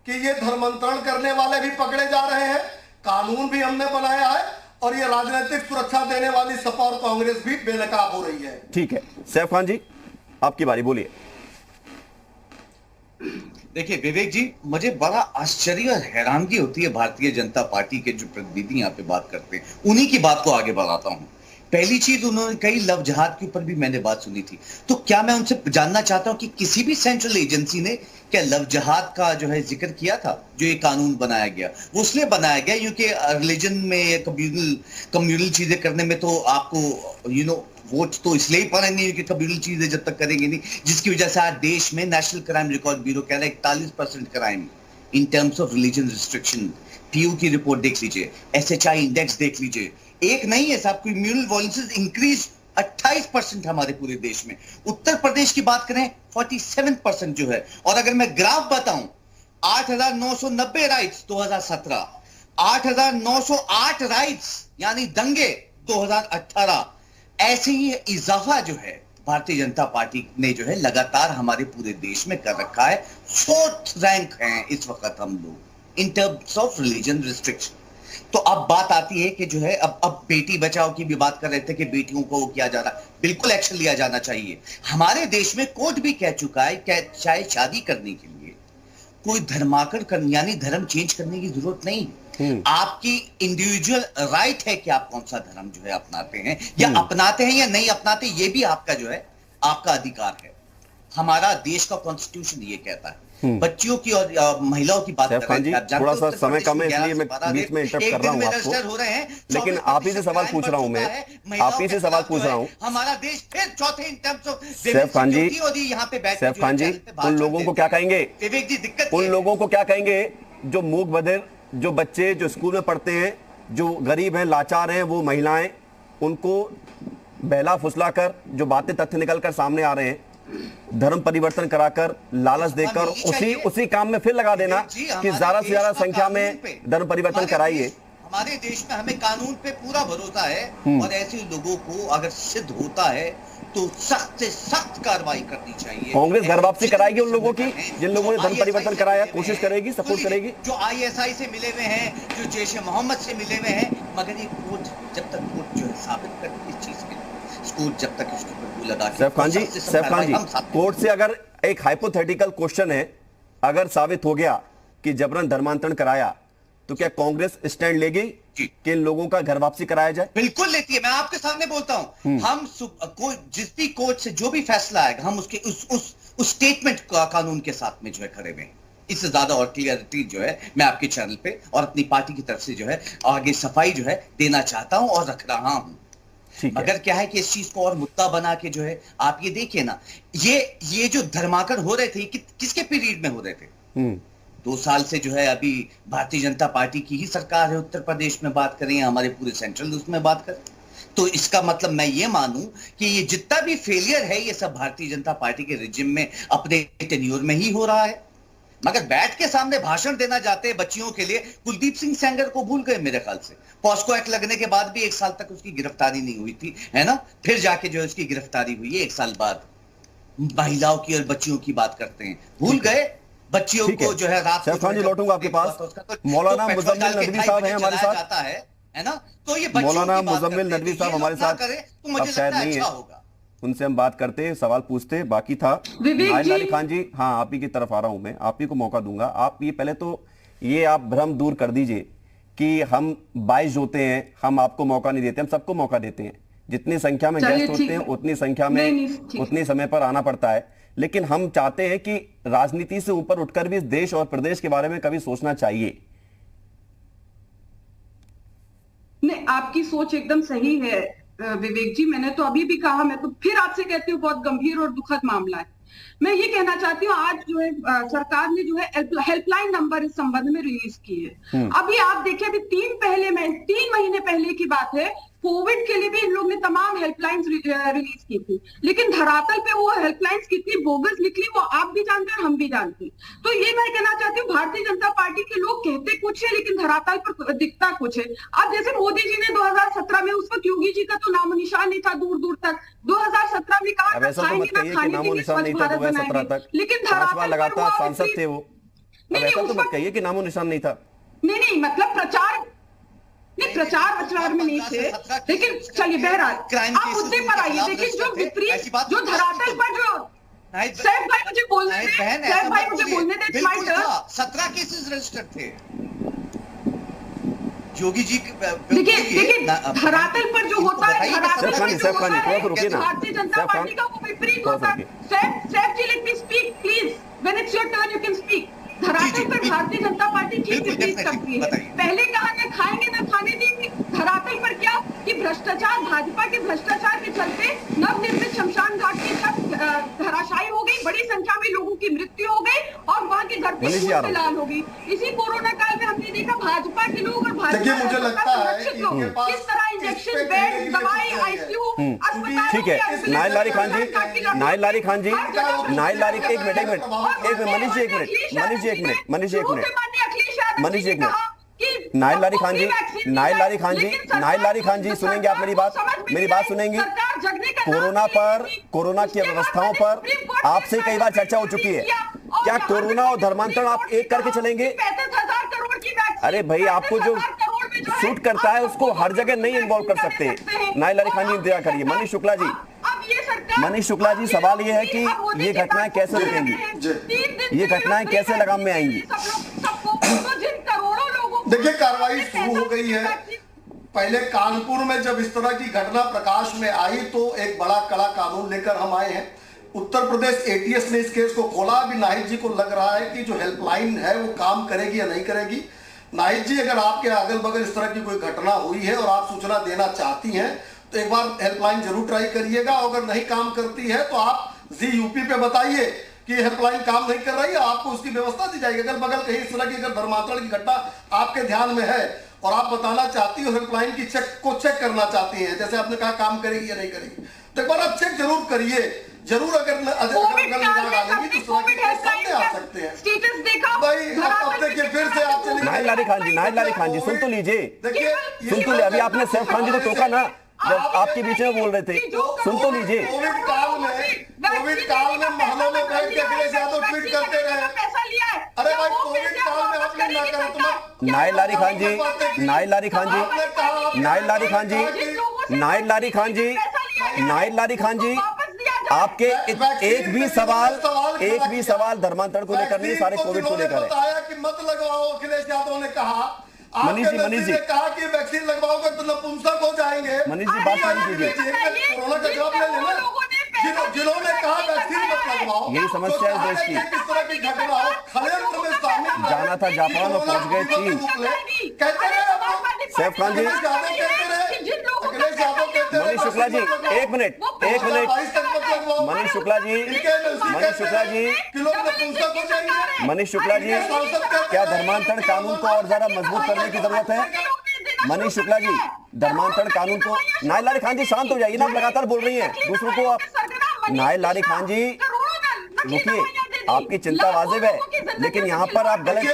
कि ये धर्मांतरण करने वाले भी पकड़े जा रहे हैं, कानून भी हमने बनाया है और ये राजनीतिक सुरक्षा देने वाली सपा और कांग्रेस भी बेनकाब हो रही है। ठीक है सैफ खान जी आपकी बारी, बोलिए। देखिए विवेक जी, मुझे बड़ा आश्चर्य और हैरानगी होती है भारतीय जनता पार्टी के जो प्रतिनिधि यहाँ पे बात करते हैं, उन्हीं की बात को आगे बढ़ाता हूँ। पहली चीज, उन्होंने कई लव जिहाद के ऊपर भी मैंने बात सुनी थी, तो क्या मैं उनसे जानना चाहता हूं कि किसी भी सेंट्रल एजेंसी ने क्या लव जिहाद का जो है जिक्र किया था? जो ये कानून बनाया गया वो इसलिए बनाया गया क्योंकि रिलीजन में कम्युनल चीजें करने में तो आपको वोट तो इसलिए ही पड़ेंगे क्योंकि कम्युनल चीजें जब तक करेंगे नहीं, जिसकी वजह से आज देश में नेशनल क्राइम रिकॉर्ड ब्यूरो कह रहा है 41% crime in terms of religion restriction. Pew की रिपोर्ट देख लीजिए, एसएचआई इंडेक्स देख लीजिए, एक नहीं है साहब, कम्युनल वायलेंस इंक्रीज 28% हमारे पूरे देश में। उत्तर प्रदेश की बात करें 47% जो है। और अगर मैं ग्राफ बताऊं, 8,990 राइट्स 2017, 8,908 राइट्स यानी दंगे 2018। ऐसे ही इजाफा जो है भारतीय जनता पार्टी ने जो है लगातार हमारे पूरे देश में कर रखा है। 4th रैंक है इस वक्त हम लोग इन टर्म्स ऑफ रिलीजन रिस्ट्रिक्शन। तो अब बात आती है कि जो है अब बेटी बचाओ की भी बात कर रहे थे कि बेटियों को किया जा रहा, बिल्कुल एक्शन लिया जाना चाहिए। हमारे देश में कोर्ट भी कह चुका है कि चाहे शादी करने के लिए कोई धर्मांतरण यानी धर्म चेंज करने की जरूरत नहीं। आपकी इंडिविजुअल राइट है कि आप कौन सा धर्म जो है अपनाते हैं या अपनाते हैं या नहीं अपनाते, ये भी आपका जो है आपका अधिकार है। हमारा देश का कॉन्स्टिट्यूशन ये कहता है। बच्चियों की और महिलाओं की बात कर रहे हैं, थोड़ा सा समय कम है इसलिए मैं बीच में इंटरप्ट कर रहा हूं आपको, लेकिन आप ही से सवाल पूछ रहा हूं, मैं आप ही से सवाल पूछ रहा हूं। हमारा देश फिर चौथे in terms of Saif Khan ji, Saif Khan ji, उन लोगों को क्या कहेंगे, विवेक जी दिक्कत उन लोगों को क्या कहेंगे जो मूक बधिर, जो बच्चे जो स्कूल में पढ़ते हैं, जो गरीब हैं, लाचार हैं, वो महिलाएं, उनको बहला फुसला कर जो बातें तथ्य निकल कर सामने आ रहे हैं, धर्म परिवर्तन कराकर लालच देकर उसी काम में फिर लगा देना कि ज्यादा से ज्यादा संख्या में धर्म परिवर्तन कराइए। हमारे देश में हमें कानून पे पूरा भरोसा है और ऐसे लोगों को अगर सिद्ध होता है तो सख्त से सख्त कार्रवाई करनी चाहिए। कांग्रेस घर वापसी कराएगी उन लोगों की जिन लोगों ने धर्म परिवर्तन कराया, कोशिश करेगी, सपोर्ट करेगी। जो ISI से मिले हुए हैं, जो जैश मोहम्मद से मिले हुए हैं, मगर ये कोर्ट जब तक कोर्ट जो है साबित कर इस चीज के कोर्ट जब तक इसको लगा। सैफ खान जी, कोर्ट से अगर एक हाइपोथेटिकल क्वेश्चन है, अगर साबित हो गया कि जबरन धर्मांतरण कराया तो क्या कांग्रेस स्टैंड लेगी कि इन लोगों का घर वापसी कराया जाए? बिल्कुल लेती है। मैं आपके सामने बोलता हूं, हम जिस भी कोर्ट से जो भी फैसला आएगा हम उसके उस स्टेटमेंट का कानून के साथ में जो है खड़े हुए। इससे ज्यादा और क्लियरिटी जो है मैं आपके चैनल पे और अपनी पार्टी की तरफ से जो है आगे सफाई जो है देना चाहता हूं और रख रहा हूं। मगर क्या है कि इस चीज को और मुद्दा बना के जो है आप ये देखिए ना, ये जो धर्मांतरण हो रहे थे किसके पीरियड में हो रहे थे? 2 साल से जो है अभी भारतीय जनता पार्टी की ही सरकार है, उत्तर प्रदेश में बात करें, हमारे पूरे सेंट्रल उसमें बात करें, तो इसका मतलब मैं ये मानूं कि ये जितना भी फेलियर है ये सब भारतीय जनता पार्टी के रिजिम में अपने टेन्योर में ही हो रहा है। मगर बैठ के सामने भाषण देना चाहते हैं बच्चियों के लिए। कुलदीप सिंह सेंगर को भूल गए मेरे ख्याल से, पॉस्को एक्ट लगने के बाद भी 1 साल तक उसकी गिरफ्तारी नहीं हुई थी, है ना? फिर जाके जो है उसकी गिरफ्तारी हुई है 1 साल बाद। महिलाओं की और बच्चियों की बात करते हैं, भूल गए बच्चियों को जो है रात को। लौटूंगा आपके पास, मौलाना मुजम्मिल नदवी साहब हैं हमारे साथ, है ना? तो ये मौलाना मुजम्मिल नदवी साहब हमारे साथ तो मुझे शायद नहीं है, उनसे हम बात करते, सवाल पूछते। बाकी था नाइल खान जी, हाँ आप ही की तरफ आ रहा हूं मैं, आप ही को मौका दूंगा। आप ये पहले तो ये आप भ्रम दूर कर दीजिए कि हम 22 होते हैं, हम आपको मौका नहीं देते, हम सबको मौका देते हैं। जितनी संख्या में गेस्ट होते हैं उतनी संख्या में उतनी समय पर आना पड़ता है, लेकिन हम चाहते हैं कि राजनीति से ऊपर उठकर भी देश और प्रदेश के बारे में कभी सोचना चाहिए। नहीं, आपकी सोच एकदम सही है विवेक जी। मैंने तो अभी भी कहा, मैं तो फिर आपसे कहती हूँ बहुत गंभीर और दुखद मामला है। मैं ये कहना चाहती हूँ, आज जो है सरकार ने जो है हेल्पलाइन नंबर इस संबंध में रिलीज की है। अभी आप देखिए, अभी 3 महीने पहले की बात है, कोविड के लिए भी इन लोग ने तमाम हेल्पलाइंस रिलीज की थी, लेकिन धरातल पे वो हेल्पलाइंस कितनी बोगस निकली वो आप भी जानते हैं और हम भी जानते हैं। तो ये मैं कहना चाहती हूँ, भारतीय जनता पार्टी के लोग कहते कुछ है लेकिन धरातल पर दिखता कुछ है। अब जैसे मोदी जी ने 2017 में, उस वक्त योगी जी का तो नामो निशान नहीं था दूर दूर तक, 2017 में कहा खाएंगे ना खाने के लिए स्वच्छ भारत बनाएंगे, लेकिन धरातल पर वो सांसद थे वो। ऐसा तो मत कहिए कि नामो निशान नहीं था। नहीं, मतलब प्रचार में नहीं थे, लेकिन चलिए बहरहाल आप मुद्दे पर आइए। लेकिन जो विपरीत, जो धरातल पर जो सैफ भाई मुझे बोलने दे, 17 केसेस रजिस्टर्ड थे योगी जी। देखिए धरातल पर जो होता है, भारतीय जनता पार्टी का वो विपरीत होता है। Saif ji, let me speak please, when it's your turn you can speak. धरातल पर भारतीय जनता पार्टी ठीक विपरीत करती है। पहले कहा न खाएंगे न खाने देंगे, धरातल पर क्या कि भ्रष्टाचार, भाजपा के भ्रष्टाचार के चलते नवनिर्मित शमशान घाट की छत धराशायी हो गई, बड़ी संख्या में लोगों की मृत्यु हो गई और वहाँ की धरती लाल हो गई। इसी कोरोना काल में हमने देखा भाजपा के लोग और भाजपा मुझे लगता है लोग किस तरह इंजेक्शन, बेड, दवाई, ICU, अस्पताल। ठीक है, नाइल लारी खान जी, एक मिनट, मनीष जी एक मिनट, नाइल लारी खान जी सुनेंगे आप मेरी बात सुनेंगी। कोरोना की व्यवस्थाओं पर आपसे कई बार चर्चा हो चुकी है, क्या कोरोना और धर्मांतरण आप एक करके चलेंगे? अरे भाई, आपको जो सूट करता है उसको हर जगह नहीं इन्वॉल्व कर सकते। नाहिल अली खान जी इंतजार करिए। मनीष शुक्ला जी, मनीष शुक्ला जी, सवाल ये है कि ये घटनाएं कैसे रुकेंगी, ये घटनाएं कैसे लगाम में आएंगी? देखिए, कार्रवाई शुरू हो गई है। पहले कानपुर में जब इस तरह की घटना प्रकाश में आई तो एक बड़ा कड़ा कानून लेकर हम आए हैं। उत्तर प्रदेश एटीएस ने इस केस को खोला। अभी नाहिद जी को लग रहा है कि जो हेल्पलाइन है वो काम करेगी या नहीं करेगी। नाहिद जी, अगर आपके अगल बगल इस तरह की कोई घटना हुई है और आप सूचना देना चाहती हैं तो एक बार हेल्पलाइन जरूर ट्राई करिएगा। अगर नहीं काम करती है तो आप जी यूपी पे बताइए कि हेल्पलाइन काम नहीं कर रही है, आपको उसकी व्यवस्था दी जाएगी। अगल बगल कहीं इस तरह की अगर धर्मांतरण की घटना आपके ध्यान में है और आप बताना चाहती हो, हेल्पलाइन की चेक करना चाहती हैं, जैसे आपने कहा काम करेगी या नहीं करेगी, तो एक बार आप चेक जरूर करिए। जरूर अगर डालेंगी तो सामने आ सकते हैं। स्टेटस देखा भाई, अब देखिए फिर से आप चलिए। नाहिल अली खान जी, नाहिल अली खान जी, सुन तो लीजिए, देखिए सुन तो लीजिए। अभी आपने सैफ खान जी को टोका ना जब आपके बीच में बोल रहे थे, सुन तो लीजिए। कोविड काल में महलों में बैठ के अखिलेश यादव ट्वीट करते रहे। अरे भाई, कोविड काल में आपने ना करा तुम। नाहिल अली खान जी, नाहिल अली खान जी, नाहिल अली खान जी, नाहिल अली खान जी, नाहिल अली खान जी, आपके एक भी सवाल धर्मांतरण को लेकर नहीं, सारे कोविड को लेकर है। कि मत लगवाओ, अखिलेश यादव ने कहा। मनीष जी ने कहा कि वैक्सीन लगवाओगे तो नपुंसक हो जाएंगे। मनीष जी, बात नहीं कीजिए। कोरोना का जवाब ले लेना। जिन्होंने कहा वैक्सीन मत लगवाओ, यही समस्या है देश की। किस तरह की घटना हो, षड्यंत्र में शामिल जाना था जापान और पहुंच गए चीन। कहते रहे सैफ खान जी, अखिलेश यादव कहते रहे। मनीष शुक्ला जी, एक मिनट, मनीष शुक्ला जी, मनीष शुक्ला जी, मनीष शुक्ला जी, क्या धर्मांतरण कानून को और ज्यादा मजबूत करने की जरूरत है? मनीष शुक्ला जी, धर्मांतरण कानून को। नाहिल अली खान जी, शांत हो जाइए ना, आप लगातार बोल रही हैं दूसरों को। आप नाहिल अली खान जी रुकिए, आपकी चिंता वाजिब है, लेकिन यहाँ पर आप गलत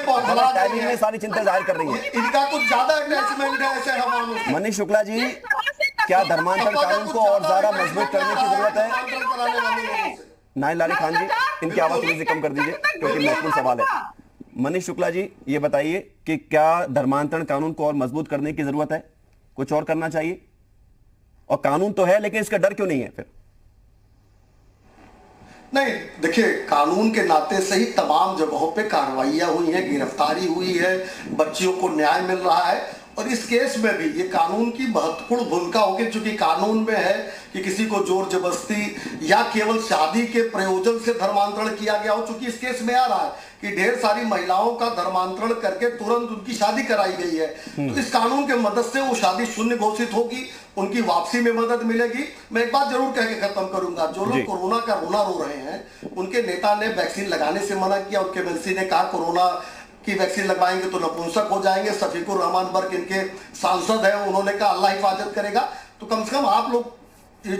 टाइमिंग में सारी चिंता जाहिर कर रही हैं। इनका कुछ ज्यादा अटैचमेंट है ऐसे हवालों। मनीष शुक्ला जी, क्या धर्मांतरण कानून को और ज्यादा मजबूत करने की जरूरत है? नाहिल अली खान जी, इनकी आवाज थोड़ी सी कम कर दीजिए क्योंकि महत्वपूर्ण सवाल है। मनीष शुक्ला जी, ये बताइए कि क्या धर्मांतरण कानून को और मजबूत करने की जरूरत है, कुछ और करना चाहिए? और कानून तो है लेकिन इसका डर क्यों नहीं है फिर? नहीं, देखिए, कानून के नाते से ही तमाम जगहों पे कार्रवाइयां हुई हैं, गिरफ्तारी हुई है, बच्चियों को न्याय मिल रहा है। और इस केस में भी ये कानून की महत्वपूर्ण भूमिका होगी, क्योंकि कानून में है कि किसी को जोर जबरदस्ती या केवल शादी के प्रयोजन से धर्मांतरण किया गया हो। चूंकि इस केस में आ रहा है कि ढेर सारी महिलाओं का धर्मांतरण करके तुरंत उनकी शादी कराई गई है, तो इस कानून के मदद से वो शादी शून्य घोषित होगी, उनकी वापसी में मदद मिलेगी। मैं एक बात जरूर कह के खत्म करूंगा, जो लोग कोरोना का रोना रो रहे हैं, उनके नेता ने वैक्सीन लगाने से मना किया। उनके एमएलसी ने कहा कोरोना की वैक्सीन लगवाएंगे तो नपुंसक हो जाएंगे। शफीकुर रहमान बर्क इनके सांसद हैं, उन्होंने कहा अल्लाह हिफाजत करेगा। तो कम से कम आप लोग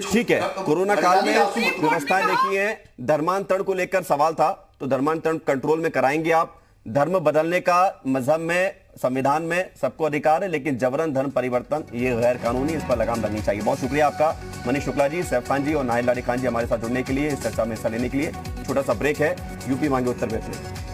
ठीक है, कोरोना काल में व्यवस्थाएं देखी है। धर्मांतरण को लेकर सवाल था, तो धर्मांतरण कंट्रोल में कराएंगे आप। धर्म बदलने का मजहब में, संविधान में सबको अधिकार है, लेकिन जबरन धर्म परिवर्तन ये गैर कानूनी, इस पर लगाम लगनी चाहिए। बहुत शुक्रिया आपका मनीष शुक्ला जी, सैफ खान जी और नाहिल अली खान जी हमारे साथ जुड़ने के लिए, इस चर्चा में हिस्सा लेने के लिए। छोटा सा ब्रेक है, यूपी मांगे उत्तर प्रदेश में।